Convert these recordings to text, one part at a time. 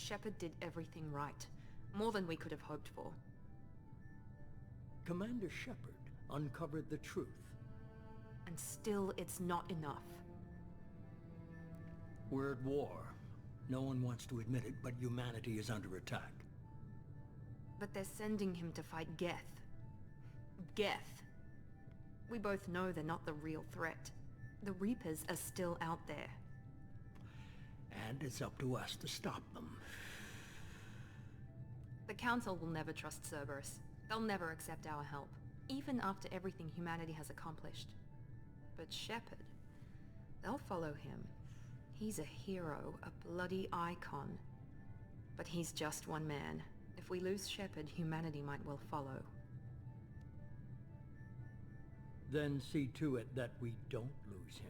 Shepard did everything right. More than we could have hoped for. Commander Shepard uncovered the truth. And still, it's not enough. We're at war. No one wants to admit it, but humanity is under attack. But they're sending him to fight Geth. Geth. We both know they're not the real threat. The Reapers are still out there. And it's up to us to stop them. The Council will never trust Cerberus. They'll never accept our help, even after everything humanity has accomplished. But Shepard, they'll follow him. He's a hero, a bloody icon. But he's just one man. If we lose Shepard, humanity might well follow. Then see to it that we don't lose him.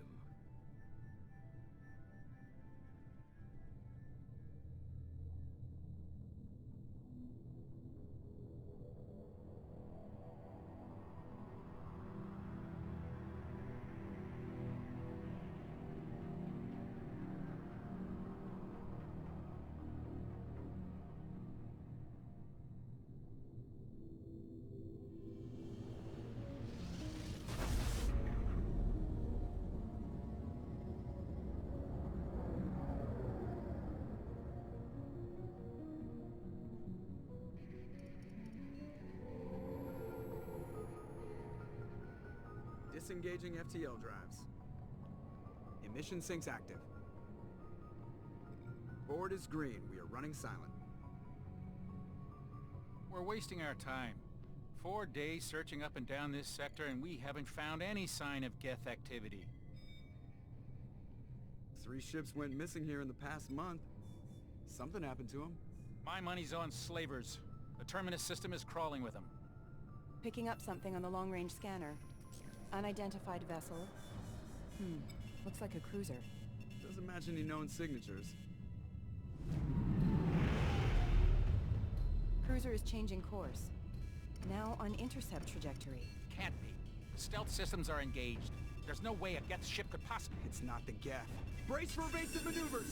Disengaging FTL drives. Emission sinks active. Board is green. We are running silent. We're wasting our time. 4 days searching up and down this sector, and we haven't found any sign of Geth activity. 3 ships went missing here in the past month. Something happened to them. My money's on slavers. The Terminus system is crawling with them. Picking up something on the long-range scanner. Unidentified vessel. Looks like a cruiser. Doesn't match any known signatures. Cruiser is changing course. Now on intercept trajectory. Can't be. Stealth systems are engaged. There's no way a Geth ship could possibly... It's not the Geth. Brace for evasive maneuvers!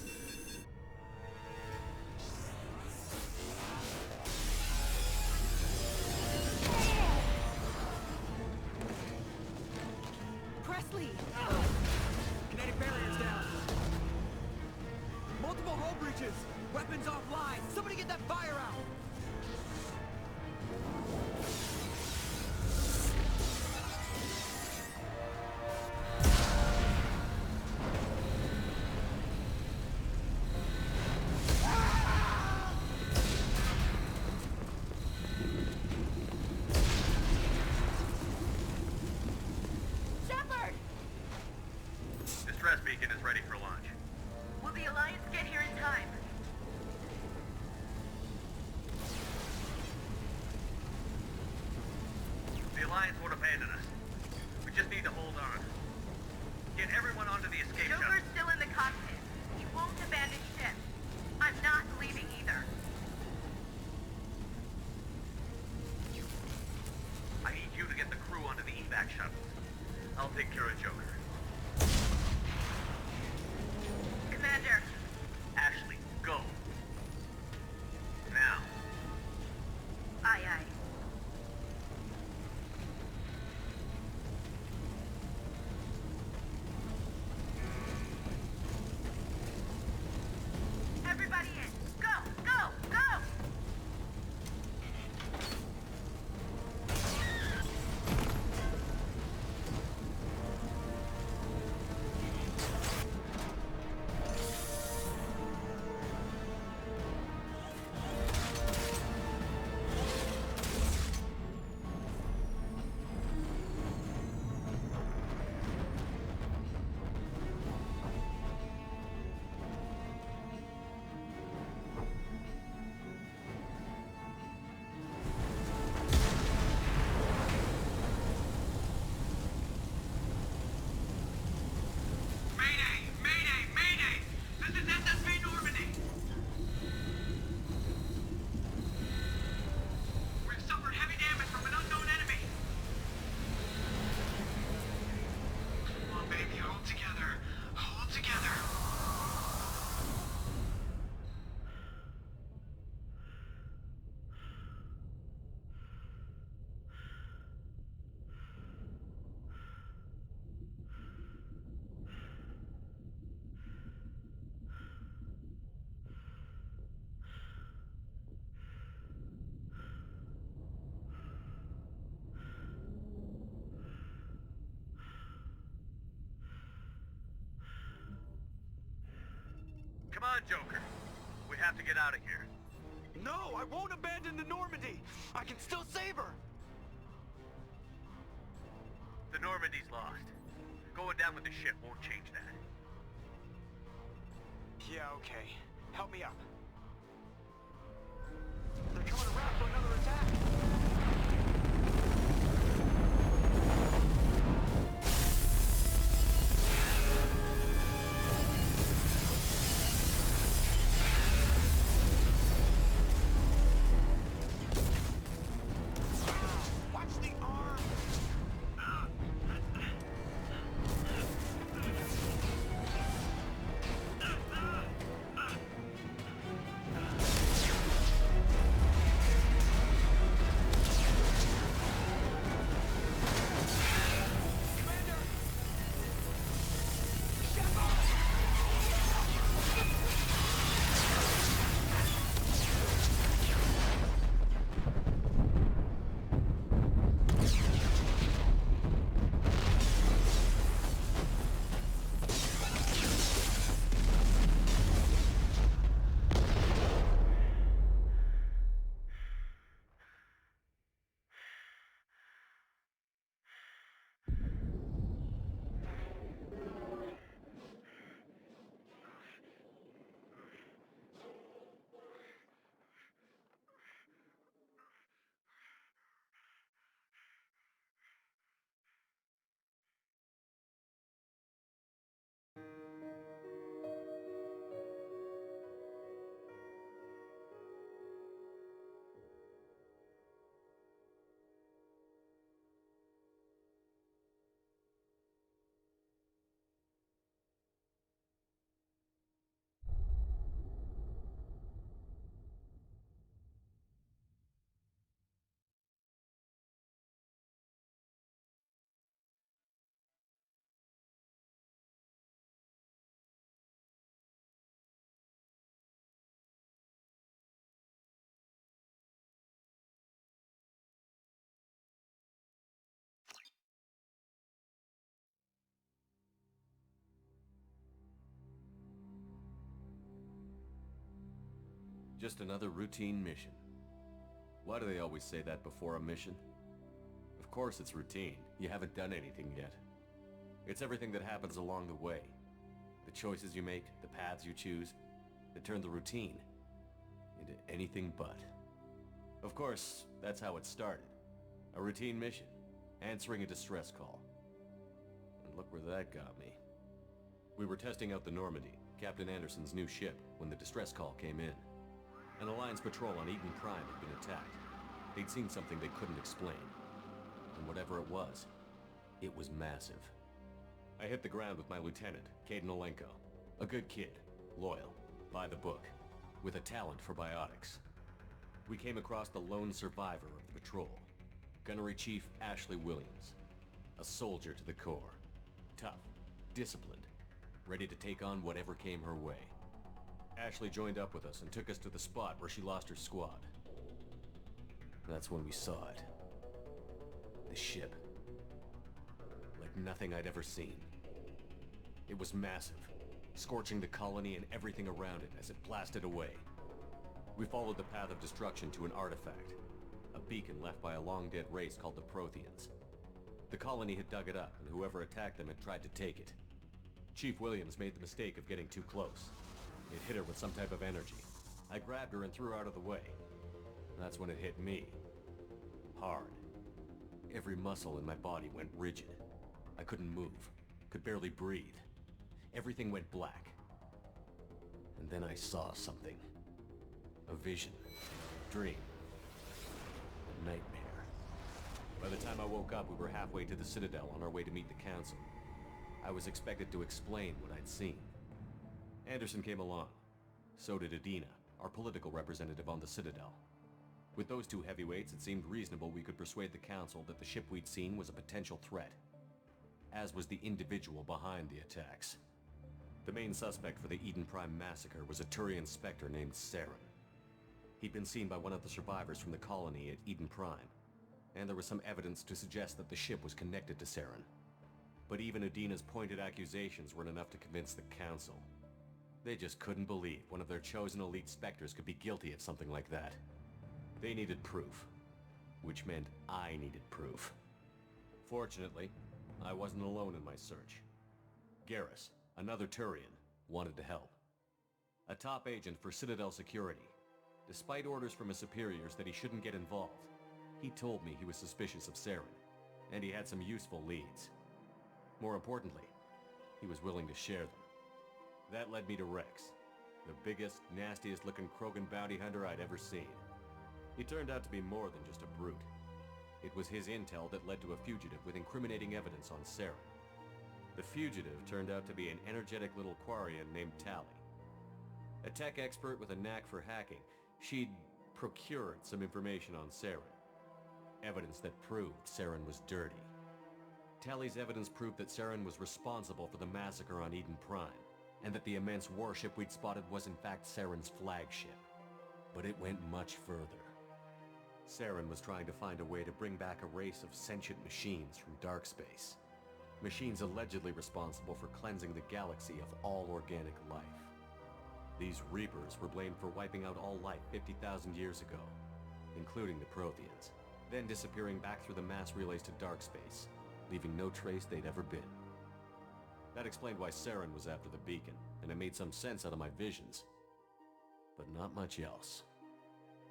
Kinetic barriers down. Multiple hull breaches. Weapons offline. Somebody get that fire out. Distress beacon is ready for launch. Will the Alliance get here in time? The Alliance won't abandon us. We just need to hold on. Get everyone onto the escape shuttle. Joker's still in the cockpit. He won't abandon ship. I'm not leaving either. I need you to get the crew onto the evac shuttle. I'll take care of Joker. Commander. Ashley, go. Now. Aye, aye. Come on, Joker. We have to get out of here. No, I won't abandon the Normandy. I can still save her. The Normandy's lost. Going down with the ship won't change that. Yeah, okay. Help me up. They're coming around for another attack. Watch the arm. Just another routine mission. Why do they always say that before a mission? Of course it's routine. You haven't done anything yet. It's everything that happens along the way. The choices you make, the paths you choose, that turn the routine into anything but. Of course, that's how it started. A routine mission, answering a distress call. And look where that got me. We were testing out the Normandy, Captain Anderson's new ship, when the distress call came in. An Alliance patrol on Eden Prime had been attacked. They'd seen something they couldn't explain. And whatever it was massive. I hit the ground with my lieutenant, Caden Olenko. A good kid, loyal, by the book, with a talent for biotics. We came across the lone survivor of the patrol, Gunnery Chief Ashley Williams. A soldier to the core. Tough, disciplined, ready to take on whatever came her way. Ashley joined up with us and took us to the spot where she lost her squad. That's when we saw it. The ship. Like nothing I'd ever seen. It was massive, scorching the colony and everything around it as it blasted away. We followed the path of destruction to an artifact, a beacon left by a long-dead race called the Protheans. The colony had dug it up, and whoever attacked them had tried to take it. Chief Williams made the mistake of getting too close. It hit her with some type of energy. I grabbed her and threw her out of the way. That's when it hit me. Hard. Every muscle in my body went rigid. I couldn't move, could barely breathe. Everything went black. And then I saw something. A vision. A dream. A nightmare. By the time I woke up, we were halfway to the Citadel on our way to meet the Council. I was expected to explain what I'd seen. Anderson came along. So did Adina, our political representative on the Citadel. With those two heavyweights, it seemed reasonable we could persuade the Council that the ship we'd seen was a potential threat. As was the individual behind the attacks. The main suspect for the Eden Prime massacre was a Turian Spectre named Saren. He'd been seen by one of the survivors from the colony at Eden Prime, and there was some evidence to suggest that the ship was connected to Saren. But even Adina's pointed accusations weren't enough to convince the Council. They just couldn't believe one of their chosen elite Spectres could be guilty of something like that. They needed proof, which meant I needed proof. Fortunately, I wasn't alone in my search. Garrus, another Turian, wanted to help. A top agent for Citadel Security. Despite orders from his superiors that he shouldn't get involved, he told me he was suspicious of Saren, and he had some useful leads. More importantly, he was willing to share them. That led me to Rex, the biggest, nastiest looking Krogan bounty hunter I'd ever seen. He turned out to be more than just a brute. It was his intel that led to a fugitive with incriminating evidence on Saren. The fugitive turned out to be an energetic little Quarian named Tali. A tech expert with a knack for hacking, she'd procured some information on Saren. Evidence that proved Saren was dirty. Tali's evidence proved that Saren was responsible for the massacre on Eden Prime, and that the immense warship we'd spotted was in fact Saren's flagship. But it went much further. Saren was trying to find a way to bring back a race of sentient machines from dark space. Machines allegedly responsible for cleansing the galaxy of all organic life. These Reapers were blamed for wiping out all life 50,000 years ago, including the Protheans, then disappearing back through the mass relays to dark space, leaving no trace they'd ever been. That explained why Saren was after the beacon, and it made some sense out of my visions. But not much else.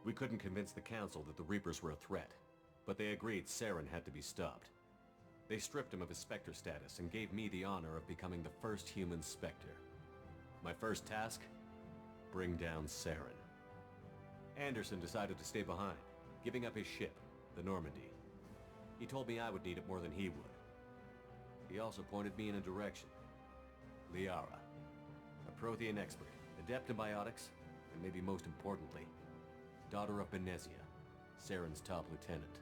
We couldn't convince the Council that the Reapers were a threat, but they agreed Saren had to be stopped. They stripped him of his Spectre status and gave me the honor of becoming the first human Spectre. My first task? Bring down Saren. Anderson decided to stay behind, giving up his ship, the Normandy. He told me I would need it more than he would. He also pointed me in a direction. Liara, a Prothean expert, adept in biotics, and maybe most importantly, daughter of Benezia, Saren's top lieutenant.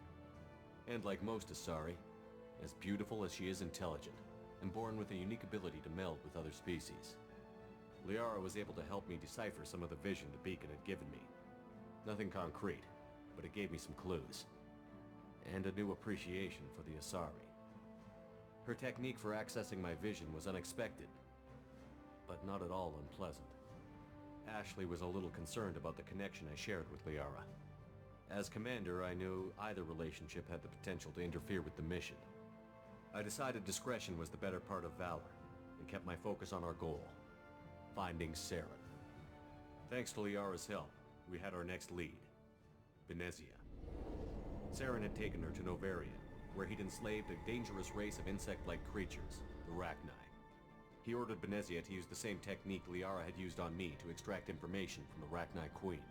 And like most Asari, as beautiful as she is intelligent, and born with a unique ability to meld with other species. Liara was able to help me decipher some of the vision the beacon had given me. Nothing concrete, but it gave me some clues. And a new appreciation for the Asari. Her technique for accessing my vision was unexpected, but not at all unpleasant. Ashley was a little concerned about the connection I shared with Liara. As commander, I knew either relationship had the potential to interfere with the mission. I decided discretion was the better part of valor, and kept my focus on our goal, finding Saren. Thanks to Liara's help, we had our next lead, Benezia. Saren had taken her to Novarian, where he'd enslaved a dangerous race of insect-like creatures, the Rachni. He ordered Benezia to use the same technique Liara had used on me to extract information from the Rachni Queen.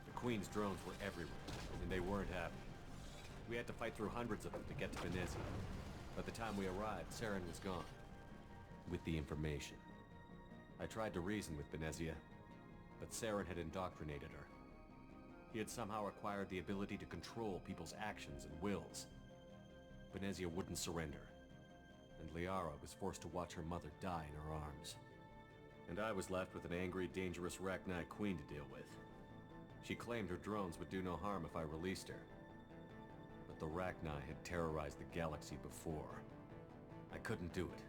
The Queen's drones were everywhere, and they weren't happy. We had to fight through hundreds of them to get to Benezia. By the time we arrived, Saren was gone, with the information. I tried to reason with Benezia, but Saren had indoctrinated her. He had somehow acquired the ability to control people's actions and wills. Benezia wouldn't surrender, and Liara was forced to watch her mother die in her arms. And I was left with an angry, dangerous Rachni Queen to deal with. She claimed her drones would do no harm if I released her. But the Rachni had terrorized the galaxy before. I couldn't do it.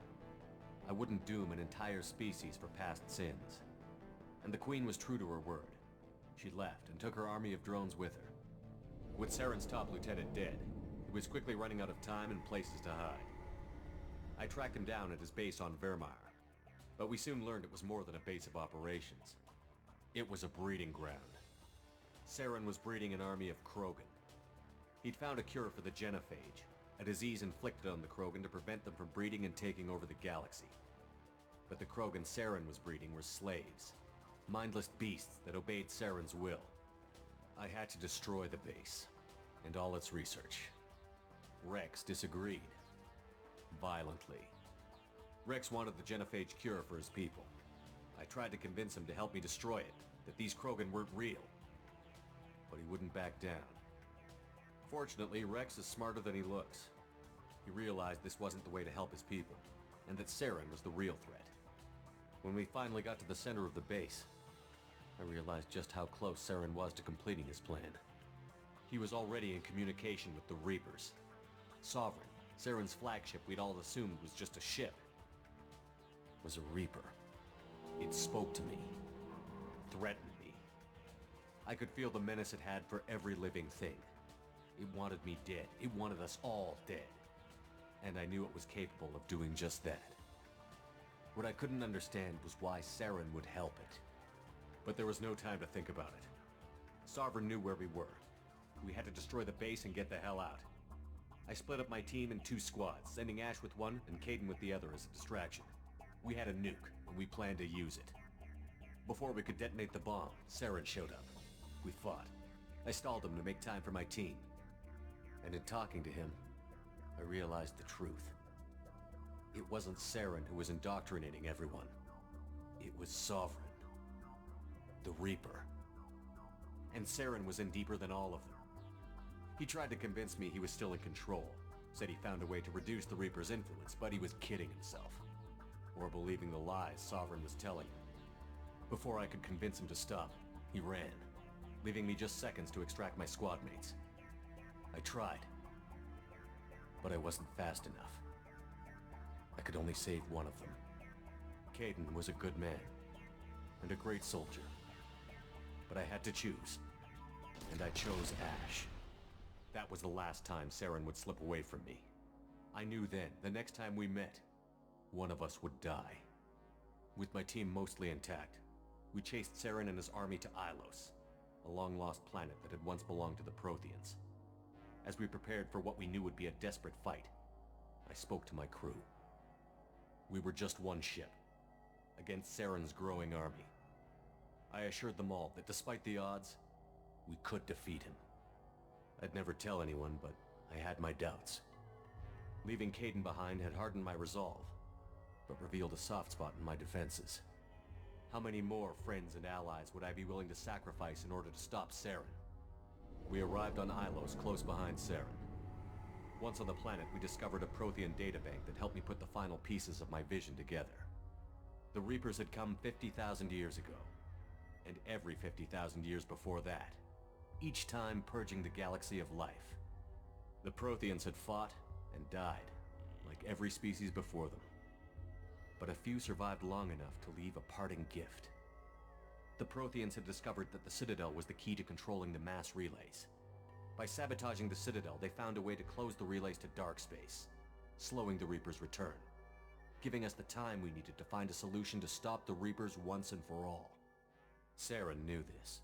I wouldn't doom an entire species for past sins. And the Queen was true to her word. She left and took her army of drones with her. With Saren's top lieutenant dead, he was quickly running out of time and places to hide. I tracked him down at his base on Vermeer, but we soon learned it was more than a base of operations. It was a breeding ground. Saren was breeding an army of Krogan. He'd found a cure for the genophage, a disease inflicted on the Krogan to prevent them from breeding and taking over the galaxy. But the Krogan Saren was breeding were slaves, mindless beasts that obeyed Saren's will. I had to destroy the base, and all its research. Rex disagreed. Violently. Rex wanted the genophage cure for his people. I tried to convince him to help me destroy it, that these Krogan weren't real. But he wouldn't back down. Fortunately, Rex is smarter than he looks. He realized this wasn't the way to help his people, and that Saren was the real threat. When we finally got to the center of the base, I realized just how close Saren was to completing his plan. He was already in communication with the Reapers. Sovereign, Saren's flagship we'd all assumed was just a ship, was a Reaper. It spoke to me, threatened me. I could feel the menace it had for every living thing. It wanted me dead. It wanted us all dead. And I knew it was capable of doing just that. What I couldn't understand was why Saren would help it. But there was no time to think about it. Sovereign knew where we were. We had to destroy the base and get the hell out. I split up my team in 2 squads, sending Ash with one and Caden with the other as a distraction. We had a nuke, and we planned to use it. Before we could detonate the bomb, Saren showed up. We fought. I stalled him to make time for my team. And in talking to him, I realized the truth. It wasn't Saren who was indoctrinating everyone. It was Sovereign. The Reaper. And Saren was in deeper than all of them. He tried to convince me he was still in control. Said he found a way to reduce the Reaper's influence, but he was kidding himself. Or believing the lies Sovereign was telling him. Before I could convince him to stop, he ran, leaving me just seconds to extract my squad mates. I tried, but I wasn't fast enough. I could only save one of them. Caden was a good man, and a great soldier. But I had to choose, and I chose Ash. That was the last time Saren would slip away from me. I knew then, the next time we met, one of us would die. With my team mostly intact, we chased Saren and his army to Ilos, a long-lost planet that had once belonged to the Protheans. As we prepared for what we knew would be a desperate fight, I spoke to my crew. We were just one ship, against Saren's growing army. I assured them all that despite the odds, we could defeat him. I'd never tell anyone, but I had my doubts. Leaving Caden behind had hardened my resolve, but revealed a soft spot in my defenses. How many more friends and allies would I be willing to sacrifice in order to stop Saren? We arrived on Ilos, close behind Saren. Once on the planet, we discovered a Prothean databank that helped me put the final pieces of my vision together. The Reapers had come 50,000 years ago, and every 50,000 years before that, each time purging the galaxy of life. The Protheans had fought and died, like every species before them. But a few survived long enough to leave a parting gift. The Protheans had discovered that the Citadel was the key to controlling the mass relays. By sabotaging the Citadel, they found a way to close the relays to dark space, slowing the Reapers' return, giving us the time we needed to find a solution to stop the Reapers once and for all. Saren knew this.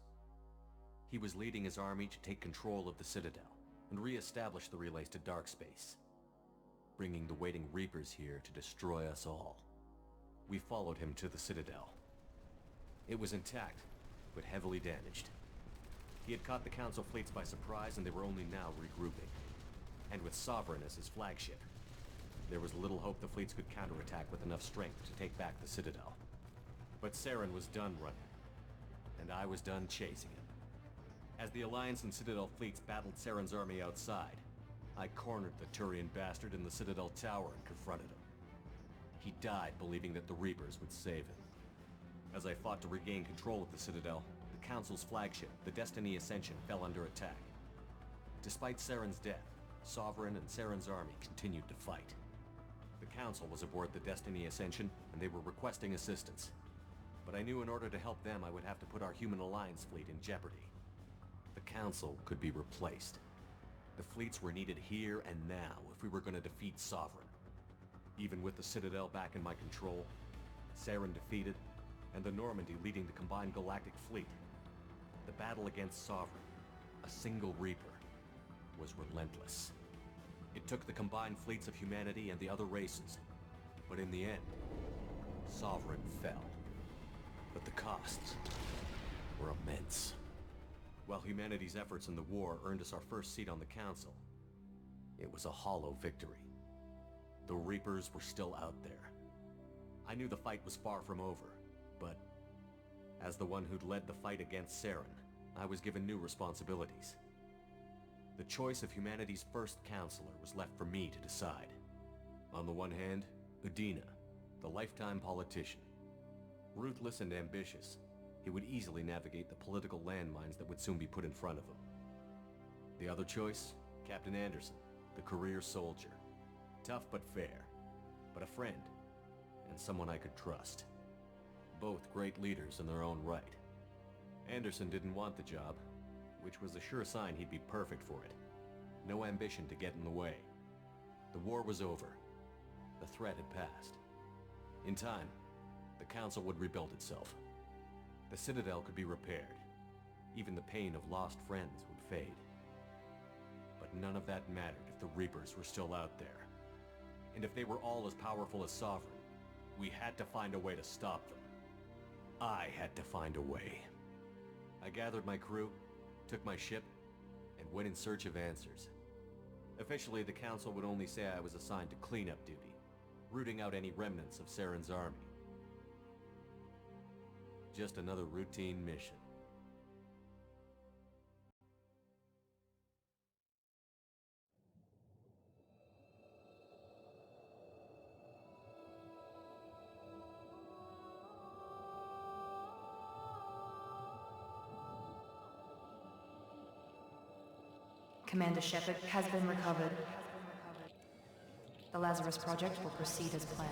He was leading his army to take control of the Citadel and re-establish the relays to dark space, bringing the waiting Reapers here to destroy us all. We followed him to the Citadel. It was intact, but heavily damaged. He had caught the Council fleets by surprise, and they were only now regrouping. And with Sovereign as his flagship, there was little hope the fleets could counterattack with enough strength to take back the Citadel. But Saren was done running, and I was done chasing him. As the Alliance and Citadel fleets battled Saren's army outside, I cornered the Turian bastard in the Citadel tower and confronted him. He died believing that the Reapers would save him. As I fought to regain control of the Citadel, the Council's flagship, the Destiny Ascension, fell under attack. Despite Saren's death, Sovereign and Saren's army continued to fight. The Council was aboard the Destiny Ascension, and they were requesting assistance. But I knew in order to help them, I would have to put our Human Alliance fleet in jeopardy. The Council could be replaced. The fleets were needed here and now if we were going to defeat Sovereign. Even with the Citadel back in my control, Saren defeated, and the Normandy leading the combined galactic fleet, the battle against Sovereign, a single Reaper, was relentless. It took the combined fleets of humanity and the other races, but in the end, Sovereign fell. But the costs were immense. While humanity's efforts in the war earned us our first seat on the Council, it was a hollow victory. The Reapers were still out there. I knew the fight was far from over, but as the one who'd led the fight against Saren, I was given new responsibilities. The choice of humanity's first counselor was left for me to decide. On the one hand, Udina, the lifetime politician. Ruthless and ambitious, he would easily navigate the political landmines that would soon be put in front of him. The other choice, Captain Anderson, the career soldier. Tough but fair, but a friend, and someone I could trust. both great leaders in their own right. Anderson didn't want the job, which was a sure sign he'd be perfect for it. No ambition to get in the way. The war was over. The threat had passed. In time, the Council would rebuild itself. The Citadel could be repaired. Even the pain of lost friends would fade. But none of that mattered if the Reapers were still out there. And if they were all as powerful as Sovereign, we had to find a way to stop them. I had to find a way. I gathered my crew, took my ship, and went in search of answers. Officially, the Council would only say I was assigned to cleanup duty, rooting out any remnants of Saren's army. Just another routine mission. Commander Shepard has been recovered. The Lazarus Project will proceed as planned.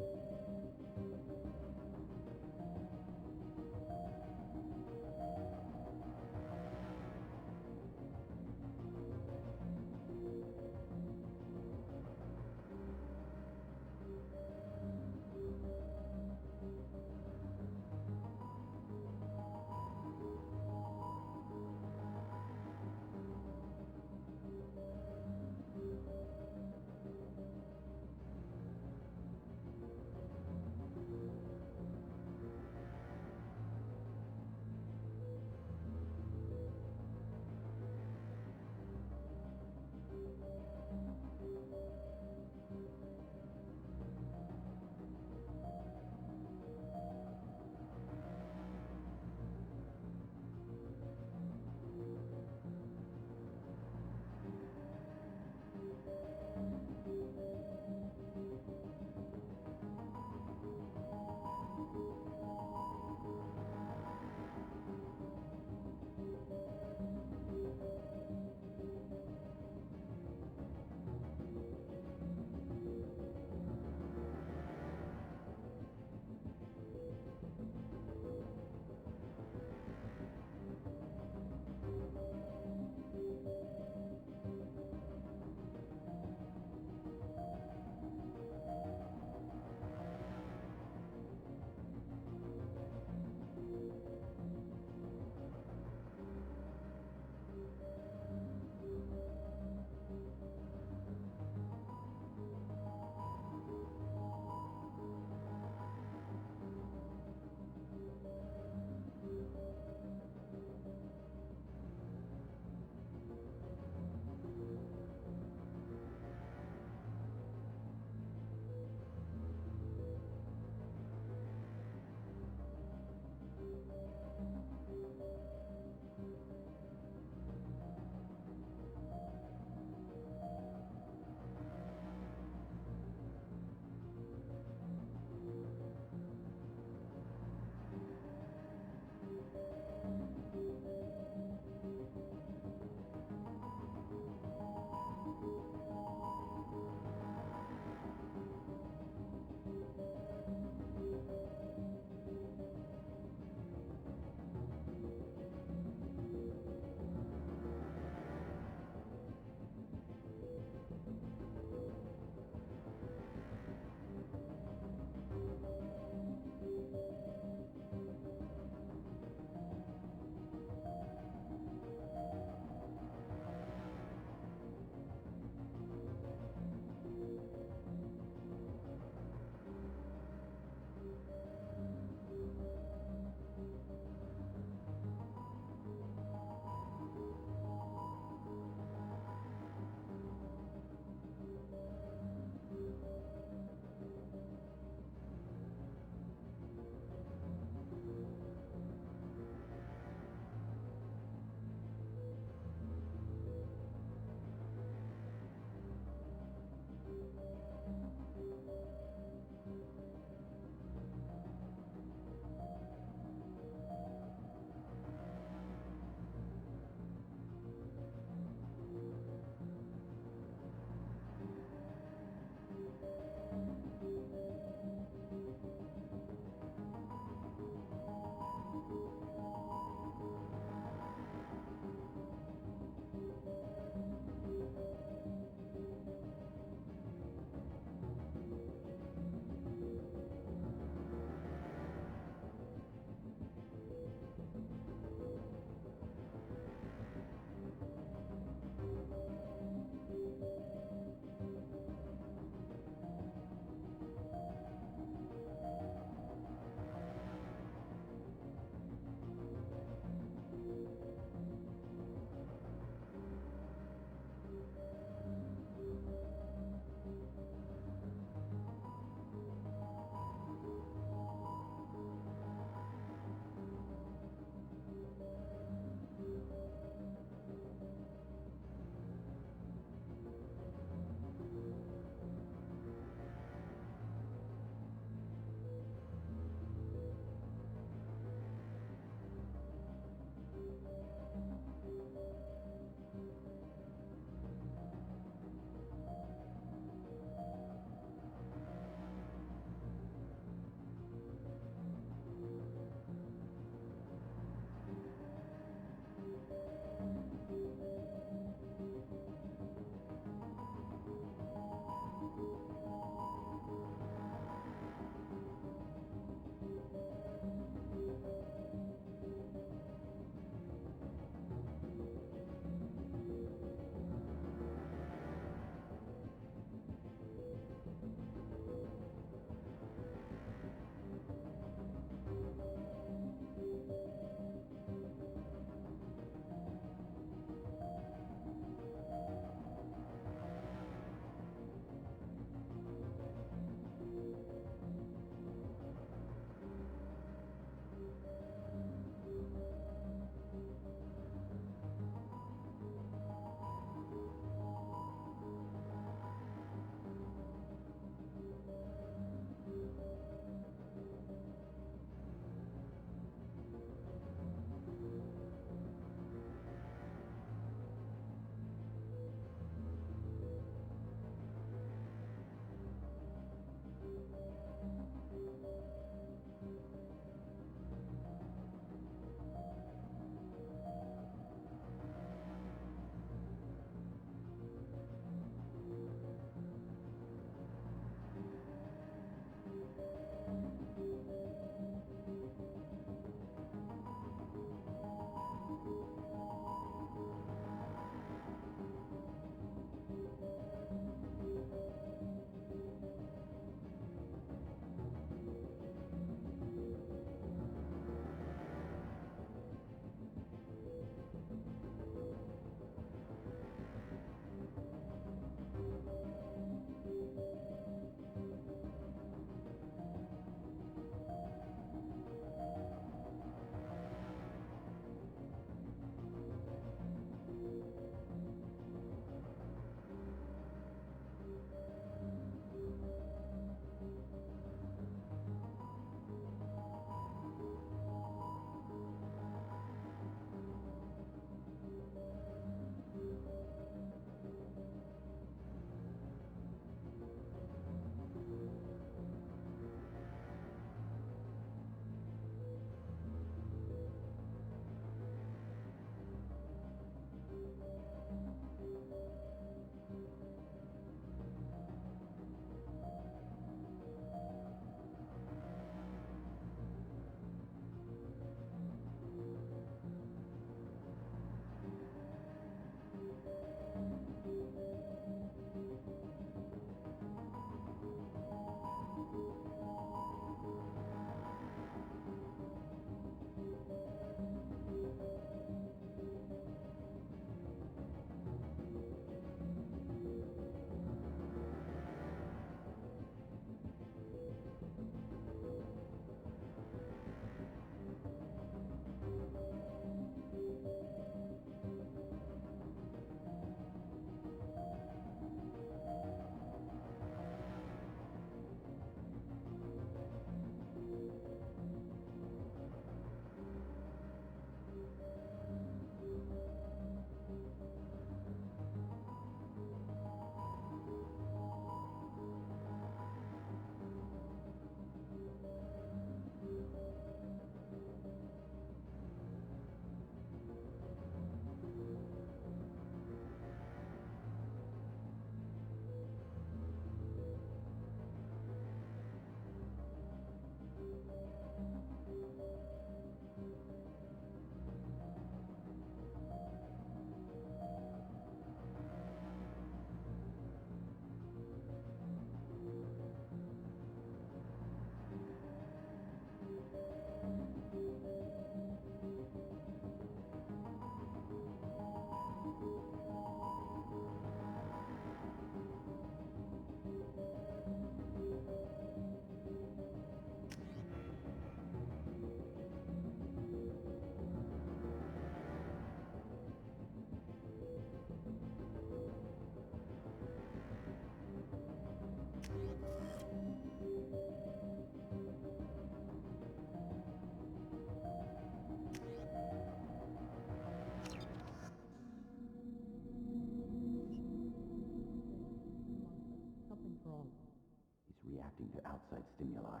outside stimuli,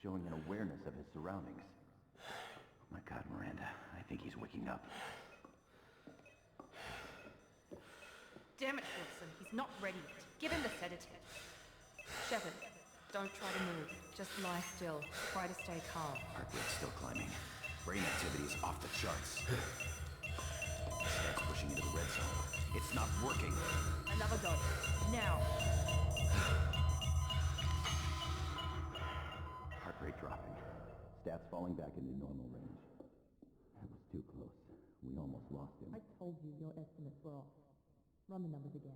showing an awareness of his surroundings. Oh my God, Miranda, I think he's waking up. Damn it, Wilson. He's not ready yet. Give him the sedative. Shepard, don't try to move. Just lie still. Try to stay calm. Heart rate's still climbing. Brain activity's off the charts. Step's pushing into the red zone. It's not working. Another go. Now. Heart rate dropping. Stats falling back into normal range. That was too close. We almost lost him. I told you your estimates were off. Run the numbers again.